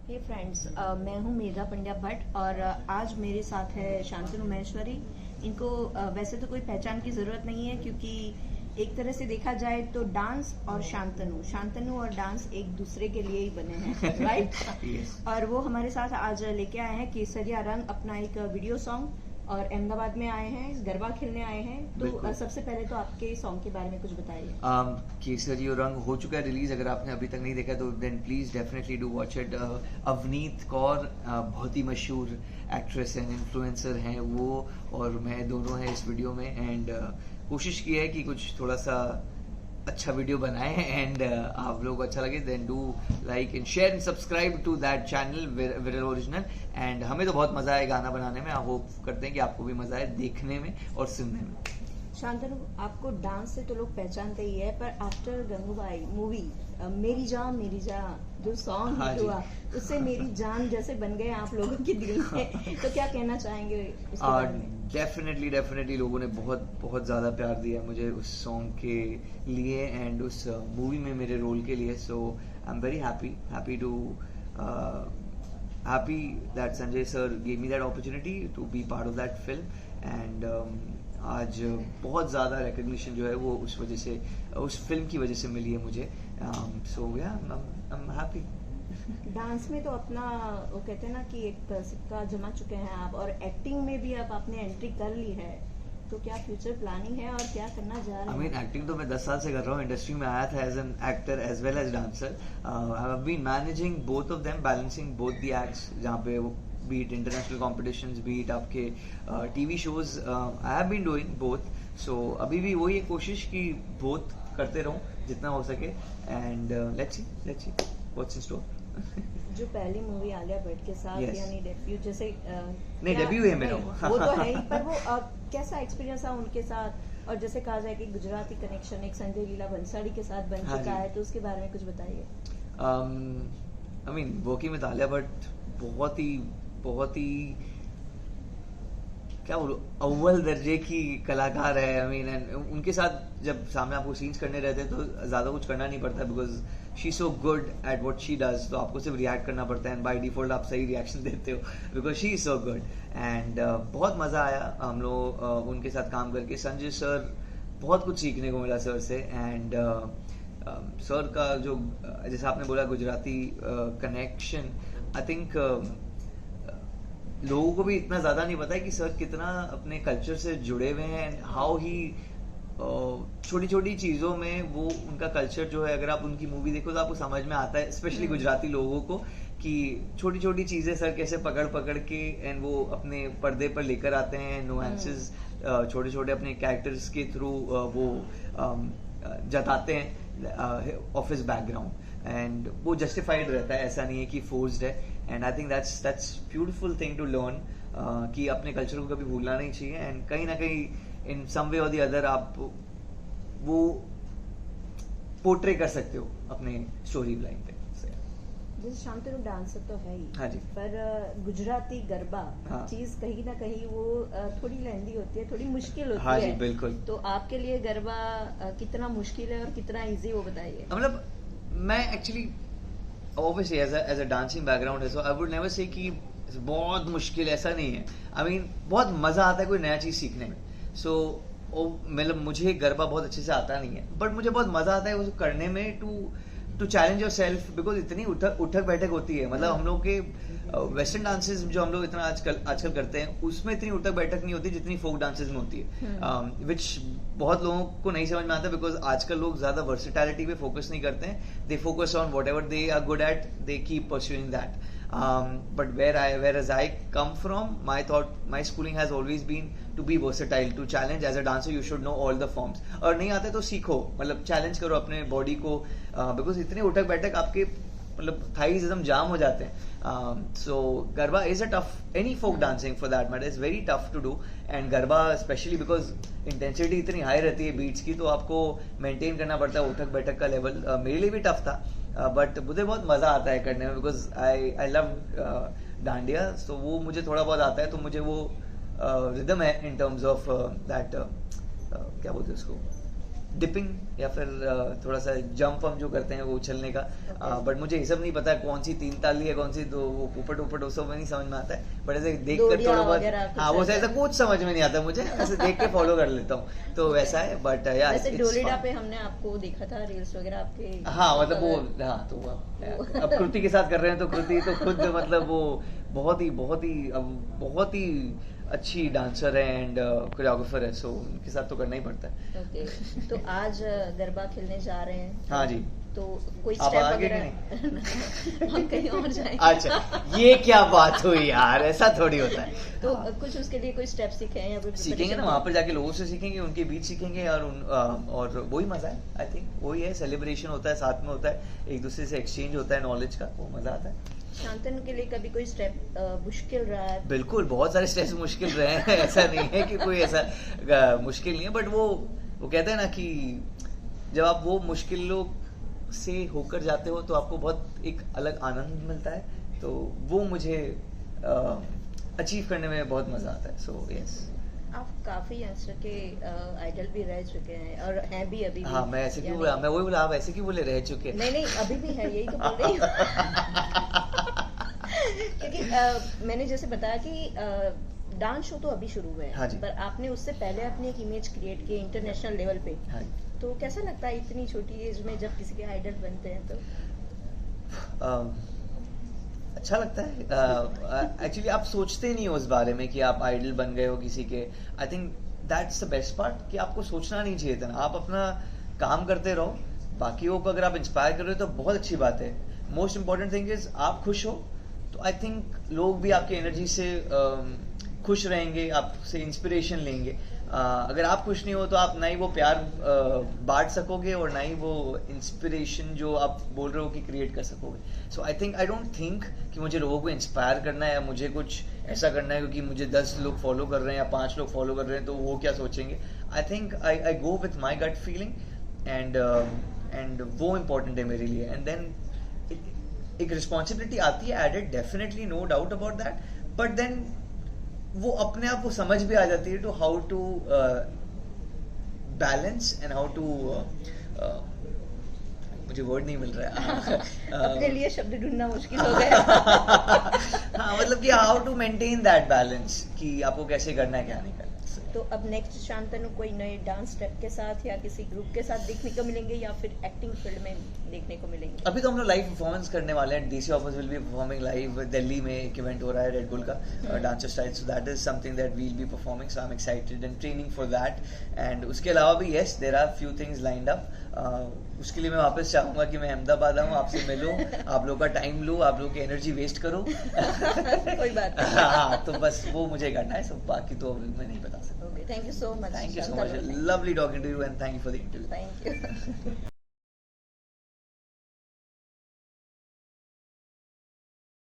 हे friends, मैं हूँ मेघा पंड्या भट्ट और आज मेरे साथ है शांतनु महेश्वरी। इनको वैसे तो कोई पहचान की ज़रूरत नहीं है क्योंकि एक तरह से देखा जाए तो डांस और शांतनु और डांस एक दूसरे के लिए ही बने हैं, राइट? Yes. और वो हमारे साथ आज लेके आए हैं केसरिया रंग, अपना एक वीडियो सॉन्ग, और अहमदाबाद में आए हैं, गरबा खेलने आए हैं। तो बिल्कुल। सबसे पहले तो आपके सॉन्ग के बारे में कुछ बताइए। केसरियो रंग हो चुका है रिलीज। अगर आपने अभी तक नहीं देखा तो then please definitely do watch it. Avneet Kaur बहुत ही मशहूर एक्ट्रेस एंड इन्फ्लुएंसर हैं वो, और मैं दोनों हैं इस वीडियो में। एंड कोशिश की है कि कुछ थोड़ा सा अच्छा वीडियो बनाए एंड आप लोगों को अच्छा लगे then do like and share and subscribe to that channel viral original. And हमें तो बहुत मजा आया गाना बनाने में, होप करते हैं कि आपको भी मजा आए देखने में और सुनने में। शांतनु, आपको डांस से तो लोग पहचानते ही है, पर आफ्टर गंगूबाई मूवी मेरी जान जो सॉन्ग हाँ हिट जी। हुआ, उससे मेरी जान जैसे बन गए आप लोगों के दिल में। तो क्या कहना चाहेंगे उसके बारे में? डेफिनेटली लोगों ने बहुत ज़्यादा प्यार दिया मुझे उस सॉन्ग के लिए एंड उस मूवी में मेरे रोल के लिए। So I am very happy to happy that Sanjay sir gave me that opportunity to be part of that film. And आज बहुत ज़्यादा रिकग्निशन जो है वो उस वजह से, उस फिल्म की वजह से मिली है मुझे। सो या आई एम हैप्पी। डांस में तो अपना वो कहते हैं ना कि एक सिक्का जमा चुके हैं आप, और एक्टिंग में भी अब आपने एंट्री कर ली है। तो क्या फ्यूचर प्लानिंग है और क्या करना जा रहे हैं? एक्टिंग तो मैं 10 साल से कर रहा हूँ। इंडस्ट्री में आया था as an actor as well as dancer. I have been managing both of them, balancing both the acts, जहाँ पे बीट इंटरनेशनल कॉम्पिटिशंस, बीट आपके TV shows, I have been doing both. So अभी भी वही है कोशिश कि बोथ करते रहूं जितना हो सके। And let's see what's in store. जो पहली मूवी आलिया भट्ट के साथ Yes. यानी डेब्यू जैसे नहीं, क्या- debut है मेरा। नहीं, वो तो है ही, पर वो कैसा एक्सपीरियंस था उनके साथ? और जैसे कहा जाए कि गुजराती कनेक्शन एक संजय लीला भंसाली के साथ बन हाँ चुका जी। है, तो उसके बारे में कुछ बताइए। वर्किंग विद आलिया भट्ट बहुत ही क्या बोलूं, अव्वल दर्जे की कलाकार है। एंड उनके साथ जब सामने आपको सीन्स करने रहते हैं तो ज्यादा कुछ करना नहीं पड़ता, because she so good at what she does. तो आपको सिर्फ रिएक्ट करना पड़ता है एंड बाय डिफॉल्ट आप सही रिएक्शन देते हो because she is so good. And बहुत मजा आया हम लोग उनके साथ काम करके। संजय सर, बहुत कुछ सीखने को मिला सर से। एंड सर का जो जैसे आपने बोला गुजराती कनेक्शन, आई थिंक लोगों को भी इतना ज्यादा नहीं पता है कि सर कितना अपने कल्चर से जुड़े हुए हैं एंड हाउ ही छोटी छोटी चीजों में वो उनका कल्चर जो है, अगर आप उनकी मूवी देखो तो आपको समझ में आता है, स्पेशली गुजराती लोगों को, कि छोटी छोटी चीजें सर कैसे पकड़ के एंड वो अपने पर्दे पर लेकर आते हैं। नुआंसेस छोटे छोटे अपने कैरेक्टर्स के थ्रू वो जताते हैं ऑफिस बैकग्राउंड, एंड वो जस्टिफाइड रहता है, ऐसा नहीं है कि फोर्स्ड है। And I think that's beautiful thing to learn, कि अपने कल्चर को कभी भूलना नहीं चाहिए। एंड कहीं ना कहीं इन सम वे और द अदर आप वो पोर्ट्रे कर सकते हो अपने स्टोरी लाइन पे। जैसे शांतनु डांसर तो है ही, हाँ जी। पर गुजराती गरबा हाँ। चीज कहीं ना कहीं वो थोड़ी लेंदी होती है, थोड़ी मुश्किल होती हाँ है। जी, बिल्कुल। तो आपके लिए गरबा कितना मुश्किल है और कितना इजी, वो बताइए। मतलब मैं actually obviously as a dancing background है, so I would never say कि बहुत मुश्किल, ऐसा नहीं है। बहुत मजा आता है कोई नया चीज सीखने में। सो मतलब मुझे गरबा बहुत अच्छे से आता नहीं है, बट मुझे बहुत मजा आता है उसको करने में, to challenge your self, because इतनी उठक बैठक होती है। मतलब हम लोग के वेस्टर्न डांसेस जो हम लोग इतना आजकल करते हैं, उसमें इतनी उठक बैठक नहीं होती जितनी फोक डांसेस में होती है, विच बहुत लोगों को नहीं समझ में आता, बिकॉज आजकल लोग ज्यादा वर्सिटैलिटी पे फोकस नहीं करते हैं। They focus on whatever they are good at, they keep pursuing that. But whereas I come from, my schooling has always been to be versatile, to challenge. As a dancer you should know all the forms, और नहीं आते तो सीखो, मतलब challenge करो अपने body को, because इतने उठक बैठक आपके मतलब थाइज एकदम जाम हो जाते हैं। So garba is a tough, any folk dancing for that matter is very tough to do. And garba especially because intensity इतनी हाई रहती है बीट्स की, तो आपको मेंटेन करना पड़ता है उठक बैठक का लेवल। मेरे लिए भी टफ था, बट मुझे बहुत मजा आता है करने में, बिकॉज आई लव डांडिया। सो वो मुझे थोड़ा बहुत आता है, तो मुझे वो रिदम है इन टर्म्स ऑफ दैट क्या बोलते हैं उसको, डिपिंग या फिर थोड़ा सा जंप हम जो करते हैं वो उछलने का, बट मुझे ये सब नहीं पता कौन सी 3 ताली है कौन सी दो, वो पोपट वोपट वो सब नहीं समझ में आता है, बट ऐसे देख कर थोड़ा बहुत, हाँ वो ऐसा कुछ समझ में नहीं आता मुझे, ऐसे देख के फॉलो कर लेता हूँ, तो वैसा है। बट यार वैसे डोलिडा पे हमने आपको देखा था रील्स वगैरह आपके, हाँ मतलब वो, हाँ तो अब कृति के साथ कर रहे हैं, तो कृति तो खुद मतलब वो बहुत ही अच्छी डांसर है एंड कोरियोग्राफर है, सो उनके साथ तो करना ही पड़ता है। ओके, तो आज गरबा खेलने जा रहे हैं। हाँ जी। तो कोई आप स्टेप आगे वगैरह हम कहीं और जाएंगे। अच्छा, ये क्या बात हुई यार, ऐसा थोड़ी होता है। तो कुछ उसके लिए कोई स्टेप सीखे हैं या कोई सीखेंगे ना, वहाँ पर जाके लोगों से सीखेंगे, उनके बीच सीखेंगे, और वही मजा है। आई थिंक वही है, सेलिब्रेशन होता है, साथ में होता है, एक दूसरे से एक्सचेंज होता है नॉलेज का, वो मजा आता है। शांतनु के लिए कभी कोई स्टेप मुश्किल रहा है? बिल्कुल, बहुत सारे स्टेप्स मुश्किल रहे हैं ऐसा नहीं है कि कोई ऐसा मुश्किल नहीं है, बट वो कहते हैं ना कि जब आप वो मुश्किलों से होकर जाते हो तो आपको बहुत एक अलग आनंद मिलता है, तो वो मुझे अचीव करने में बहुत मजा आता है। सो यस, आप काफी यंगस्टर के आइडल भी रह चुके हैं और हैं भी अभी भी। हाँ, मैं ऐसे क्यों बोला, मैं वही बोला, आप ऐसे क्यों बोले रह चुके? नहीं अभी भी है, यही तो बोल रही हूँ। क्योंकि मैंने जैसे बताया कि डांस शो तो अभी शुरू हुए हैं, हाँ जी। पर आपने उससे पहले अपनी एक इमेज क्रिएट की इंटरनेशनल लेवल पे। हाँ, तो कैसा लगता है इतनी छोटी एज में जब किसी के आइडल बनते हैं तो? अच्छा लगता है। एक्चुअली आप सोचते नहीं हो उस बारे में कि आप आइडल बन गए हो किसी के। आई think that's the best part, कि आपको सोचना नहीं चाहिए था, आप अपना काम करते रहो, बाकियों को अगर आप इंस्पायर कर रहे हो तो बहुत अच्छी बात है। मोस्ट इंपॉर्टेंट थिंग इज आप खुश हो, तो आई थिंक लोग भी आपकी एनर्जी से खुश रहेंगे, आपसे इंस्पिरेशन लेंगे। अगर आप खुश नहीं हो तो आप ना ही वो प्यार बांट सकोगे और ना ही वो इंस्पिरेशन जो आप बोल रहे हो कि क्रिएट कर सकोगे। सो आई डोंट थिंक कि मुझे लोगों को इंस्पायर करना है या मुझे कुछ ऐसा करना है क्योंकि मुझे 10 लोग फॉलो कर रहे हैं या 5 लोग फॉलो कर रहे हैं तो वो क्या सोचेंगे। I think I go with my gut feeling and वो इम्पोर्टेंट है मेरे लिए। एंड देन एक रिस्पॉन्सिबिलिटी आती है added, definitely, no doubt about that, but then वो अपने आप वो समझ भी आ जाती है to how to balance and how to, मुझे वर्ड नहीं मिल रहा है। अपने लिए शब्द ढूंढना मुश्किल हो गया। हाँ, मतलब कि how to maintain that balance, कि आपको कैसे करना है क्या नहीं करना। तो अब नेक्स्ट शांतनु कोई नए डांस स्टेप के साथ या किसी ग्रुप के साथ देखने को मिलेंगे या फिर एक्टिंग फील्ड में देखने को मिलेंगे? अभी तो हम लोग लाइव परफॉर्मेंस करने वाले हैं। DC offers will be performing live. Delhi में एक इवेंट हो रहा है रेड बुल का, dancer style, so that is something that we will be performing, so I am excited and training for that. And उसके अलावा भी yes, there are few things lined up. उसके लिए मैं वापस चाहूंगा कि मैं अहमदाबाद आऊँ, आपसे मिलूं, आप लोग का टाइम लूँ, आप लोग की एनर्जी वेस्ट करूँ। कोई बात नहीं। हाँ, तो बस वो मुझे करना है, सब बाकी तो मैं नहीं बता सकता। Thank you so much. Thank you so much. Lovely talking to you and thank you for the interview. Thank you.